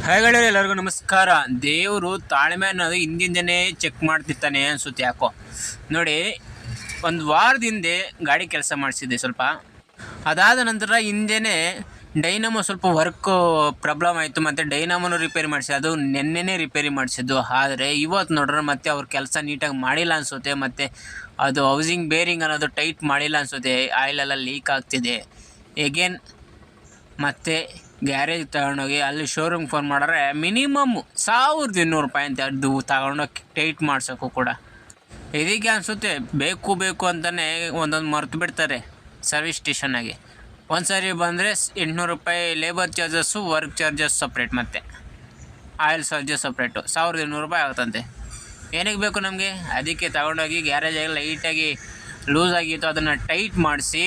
ಹಾಯ್ಗಳು ಎಲ್ಲರಿಗೂ ನಮಸ್ಕಾರ. ದೇವರು ತಾಳ್ಮೆ ಅನ್ನೋದು ಹಿಂದಿಂದನೇ ಚೆಕ್ ಮಾಡ್ತಿರ್ತಾನೆ ಅನಿಸುತ್ತೆ ಯಾಕೋ. ನೋಡಿ, ಒಂದು ವಾರದಿಂದ ಗಾಡಿ ಕೆಲಸ ಮಾಡಿಸಿದ್ದೆ ಸ್ವಲ್ಪ. ಅದಾದ ನಂತರ ಹಿಂದೆನೇ ಡೈನಮೋ ಸ್ವಲ್ಪ ವರ್ಕ್ ಪ್ರಾಬ್ಲಮ್ ಆಯಿತು, ಮತ್ತು ಡೈನಮೋನು ರಿಪೇರಿ ಮಾಡಿಸಿ, ಅದು ನೆನ್ನೆನೇ ರಿಪೇರಿ ಮಾಡಿಸಿದ್ದು. ಆದರೆ ಇವತ್ತು ನೋಡ್ರೆ ಮತ್ತೆ ಅವ್ರ ಕೆಲಸ ನೀಟಾಗಿ ಮಾಡಿಲ್ಲ ಅನಿಸುತ್ತೆ, ಮತ್ತು ಅದು ಹೌಸಿಂಗ್ ಬೇರಿಂಗ್ ಅನ್ನೋದು ಟೈಟ್ ಮಾಡಿಲ್ಲ ಅನಿಸುತ್ತೆ. ಆಯಿಲೆಲ್ಲ ಲೀಕ್ ಆಗ್ತಿದೆ. ಎಗೇನ್ ಮತ್ತು ಗ್ಯಾರೇಜ್ ತಗೊಂಡೋಗಿ ಅಲ್ಲಿ ಶೋರೂಮ್ಗೆ ಫೋನ್ ಮಾಡಿದ್ರೆ ಮಿನಿಮಮ್ 1200 ರೂಪಾಯಿ ಅಂತ ಅದು ತಗೊಂಡೋಗಿ ಟೈಟ್ ಮಾಡ್ಸೋಕ್ಕೂ ಕೂಡ. ಇದಕ್ಕೆ ಅನಿಸುತ್ತೆ ಬೇಕು ಅಂತಲೇ ಒಂದೊಂದು ಮರೆತು ಬಿಡ್ತಾರೆ ಸರ್ವಿಸ್ ಸ್ಟೇಷನ್ನಾಗೆ. ಒಂದು ಸಾರಿ ಬಂದರೆ 800 ರೂಪಾಯಿ labour charges, work charges separate, ಮತ್ತು ಆಯಿಲ್ ಚಾರ್ಜಸ್ ಸಪ್ರೇಟು 1200 ರೂಪಾಯಿ ಆಗುತ್ತಂತೆ. ಏನಕ್ಕೆ ಬೇಕು ನಮಗೆ? ಅದಕ್ಕೆ ತಗೊಂಡೋಗಿ ಗ್ಯಾರೇಜಾಗಿ ಲೈಟಾಗಿ ಲೂಸ್ ಆಗಿತ್ತು, ಅದನ್ನು ಟೈಟ್ ಮಾಡಿಸಿ,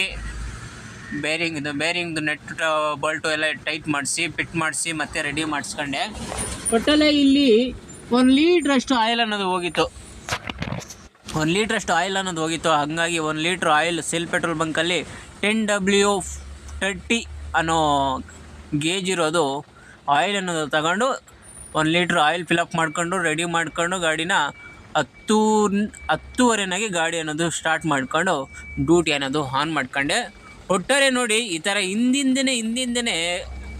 ಬೇರಿಂಗ್ದು ನೆಟ್ ಬಲ್ಟು ಎಲ್ಲ ಟೈಟ್ ಮಾಡಿಸಿ, ಫಿಟ್ ಮಾಡಿಸಿ, ಮತ್ತೆ ರೆಡಿ ಮಾಡಿಸ್ಕೊಂಡೆ. ಒಟ್ಟಲ್ಲೇ ಇಲ್ಲಿ 1 ಲೀಟ್ರಷ್ಟು ಆಯಿಲ್ ಅನ್ನೋದು ಹೋಗಿತ್ತು. 1 ಲೀಟ್ರಷ್ಟು ಆಯಿಲ್ ಅನ್ನೋದು ಹೋಗಿತ್ತು. ಹಾಗಾಗಿ 1 ಲೀಟ್ರ್ ಆಯಿಲ್ ಸೆಲ್ ಪೆಟ್ರೋಲ್ ಬಂಕಲ್ಲಿ 10W30 ಅನ್ನೋ ಗೇಜ್ ಇರೋದು ಆಯಿಲ್ ಅನ್ನೋದು ತಗೊಂಡು 1 ಲೀಟ್ರ್ ಆಯಿಲ್ ಫಿಲಪ್ ಮಾಡ್ಕೊಂಡು ರೆಡಿ ಮಾಡ್ಕೊಂಡು ಗಾಡಿನ 10:30 ಗಾಡಿ ಅನ್ನೋದು ಸ್ಟಾರ್ಟ್ ಮಾಡ್ಕೊಂಡು ಡ್ಯೂಟಿ ಅನ್ನೋದು ಆನ್ ಮಾಡ್ಕೊಂಡೆ. ಒಟ್ಟಾರೆ ನೋಡಿ, ಈ ಥರ ಹಿಂದಿಂದನೇ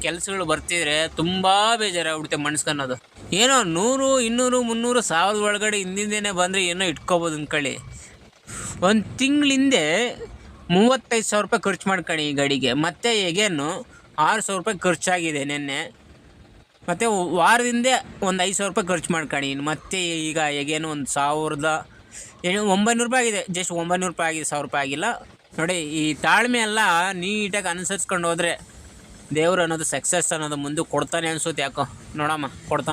ಕೆಲಸಗಳು ಬರ್ತಿದ್ರೆ ತುಂಬ ಬೇಜಾರಾಗ್ಬಿಡುತ್ತೆ ಮನ್ಸ್ಕನ್ನೋದು. ಏನೋ 100, 200, 300, 1000 ಒಳಗಡೆ ಹಿಂದಿಂದನೇ ಬಂದರೆ ಏನೋ ಇಟ್ಕೋಬೋದು ಅಂದ್ಕೊಳ್ಳಿ. ಒಂದು ತಿಂಗಳ ಹಿಂದೆ 35,000 ರೂಪಾಯಿ ಖರ್ಚು ಮಾಡ್ಕೊಳ್ಳಿ ಈ ಗಾಡಿಗೆ. ಮತ್ತು ಹೇಗೇನು 6,000 ರೂಪಾಯಿ ಖರ್ಚಾಗಿದೆ ನಿನ್ನೆ. ಮತ್ತು ವಾರದಿಂದ ಒಂದು 5,000 ರೂಪಾಯಿ ಖರ್ಚು ಮಾಡ್ಕೊಳ್ಳಿ. ಮತ್ತು ಈಗ ಹೇಗೇನು ಒಂದು 1,900 ರೂಪಾಯಿ ಆಗಿದೆ. ಜಸ್ಟ್ 900 ರೂಪಾಯಿ ಆಗಿದೆ, 1,000 ರೂಪಾಯಿ ಆಗಿಲ್ಲ. ನೋಡಿ, ಈ ತಾಳ್ಮೆ ಎಲ್ಲ ನೀಟಾಗಿ ಅನುಸರಿಸ್ಕೊಂಡು ಹೋದರೆ ದೇವ್ರು ಅನ್ನೋದು ಸಕ್ಸಸ್ ಅನ್ನೋದು ಮುಂದೆ ಕೊಡ್ತಾನೆ ಅನಿಸುತ್ತೆ ಯಾಕೋ. ನೋಡಮ್ಮ, ಕೊಡ್ತಾನೆ.